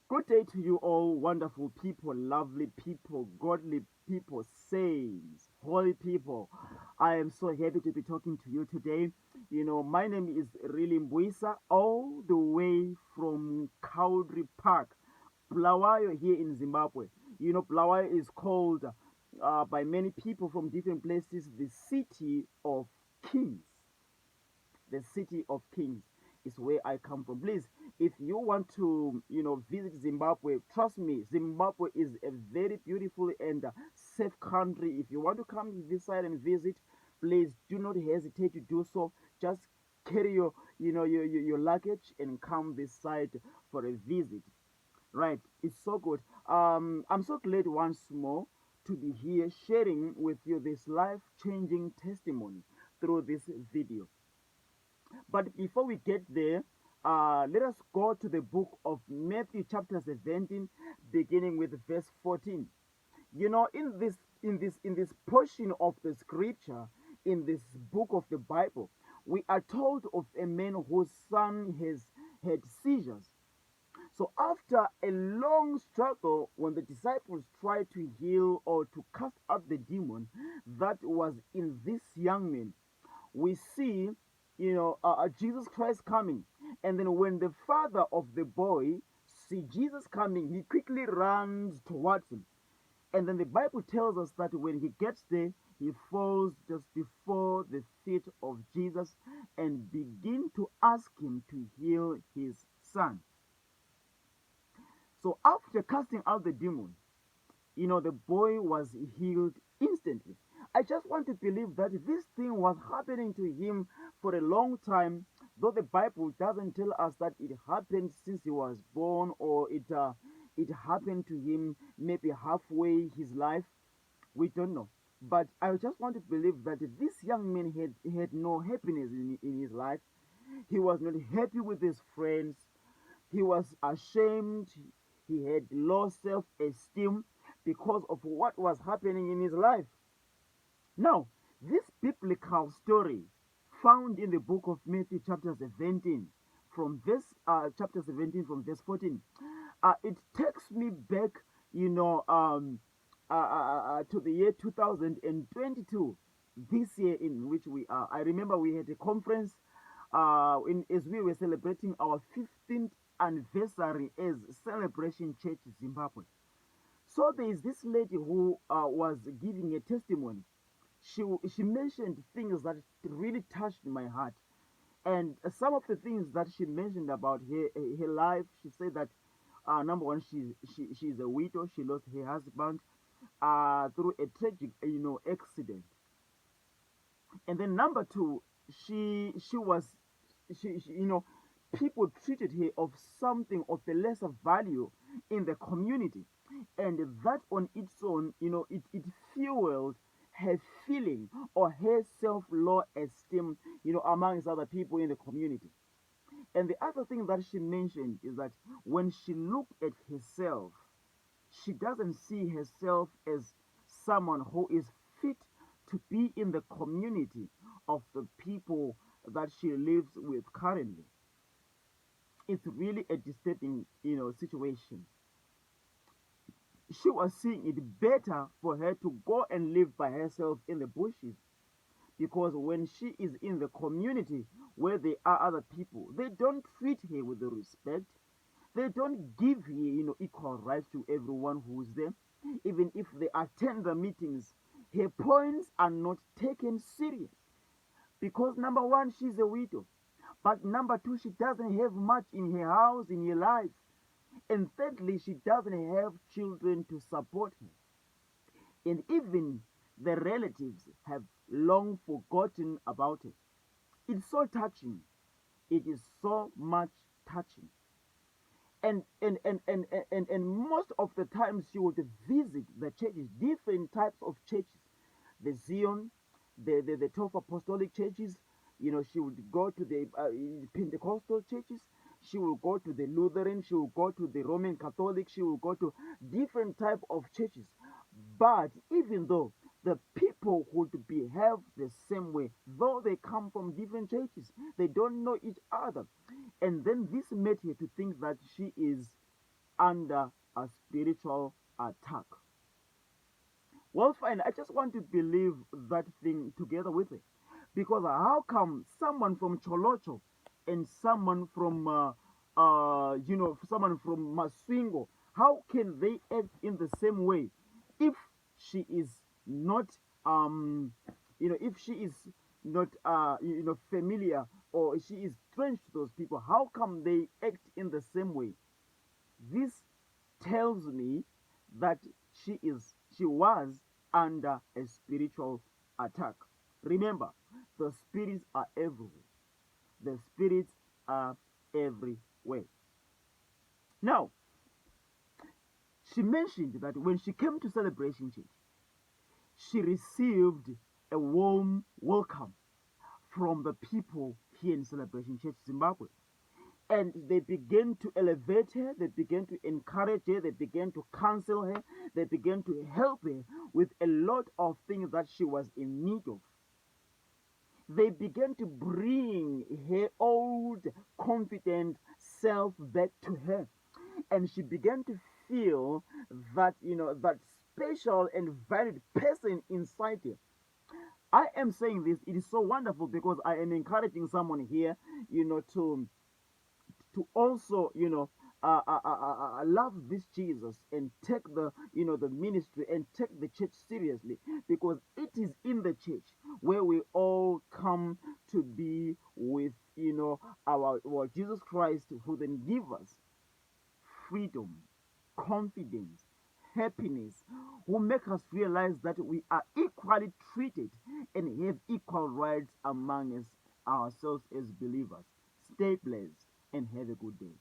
Good day to you all, wonderful people, lovely people, godly people, saints, holy people. I am so happy to be talking to you today. My name is Really Mbuyisa, all the way from Cowdrey Park, Bulawayo here in Zimbabwe. Bulawayo is called by many people from different places the city of kings. The city of kings is where I come from. Please, if you want to visit Zimbabwe, trust me, Zimbabwe is a very beautiful and safe country. If you want to come this side and visit, please do not hesitate to do so. Just carry your luggage and come this side for a visit. Right, it's so good. I'm so glad once more to be here sharing with you this life-changing testimony through this video. But before we get there, let us go to the book of Matthew, chapter 17, beginning with verse 14. In this portion of the scripture, in this book of the Bible, we are told of a man whose son has had seizures. So after a long struggle, when the disciples tried to heal or to cast out the demon that was in this young man, we see Jesus Christ coming. And then when the father of the boy see Jesus coming, he quickly runs towards him. And then the Bible tells us that when he gets there, he falls just before the feet of Jesus and begin to ask him to heal his son. So after casting out the demon, the boy was healed instantly. I just want to believe that this thing was happening to him for a long time, though the Bible doesn't tell us that it happened since he was born, or it happened to him maybe halfway his life. We don't know. But I just want to believe that this young man had no happiness in his life. He was not happy with his friends. He was ashamed. He had low self-esteem because of what was happening in his life. Now, this biblical story found in the book of Matthew chapter 17 from chapter 17 from verse 14, it takes me back, to the year 2022, this year in which we are. I remember we had a conference as we were celebrating our 15th anniversary as Celebration Church Zimbabwe. So there is this lady who was giving a testimony. She mentioned things that really touched my heart, and some of the things that she mentioned about her life. She said that number one, she's a widow. She lost her husband through a tragic accident, and then number two, she was she people treated her of something of a lesser value in the community, and that on its own, it fueled her feeling or her self-low esteem, amongst other people in the community. And the other thing that she mentioned is that when she looked at herself, she doesn't see herself as someone who is fit to be in the community of the people that she lives with currently. It's really a disturbing, situation. She was seeing it better for her to go and live by herself in the bushes, because when she is in the community where there are other people, they don't treat her with the respect. They don't give her, equal rights to everyone who is there. Even if they attend the meetings, her points are not taken serious, because number one, she's a widow, but number two, she doesn't have much in her house, in her life, and thirdly, she doesn't have children to support her. And even the relatives have long forgotten about it. It's so touching. It is so much touching. And most of the times she would visit the churches, different types of churches, the Zion, the 12 apostolic churches. She would go to the Pentecostal churches. She will go to the Lutheran. She will go to the Roman Catholic. She will go to different type of churches. But even though the people would behave the same way, though they come from different churches, they don't know each other. And then this made her to think that she is under a spiritual attack. Well, fine, I just want to believe that thing together with it. Because how come someone from Cholocho and someone from, someone from Maswingo, how can they act in the same way if she is not, if she is not, familiar, or she is strange to those people? How come they act in the same way? This tells me that she was under a spiritual attack. Remember, the spirits are everywhere. The spirits are everywhere. Now, she mentioned that when she came to Celebration Church, she received a warm welcome from the people here in Celebration Church Zimbabwe. And they began to elevate her, they began to encourage her, they began to counsel her, they began to help her with a lot of things that she was in need of. They began to bring her old confident self back to her, and she began to feel that, that special and valued person inside her. I am saying this, it is so wonderful, because I am encouraging someone here, to also, love this Jesus and take the ministry and take the church seriously, because it is in the church where we all come to be with, our Jesus Christ, who then give us freedom, confidence, happiness, who make us realize that we are equally treated and have equal rights among us ourselves as believers. Stay blessed and have a good day.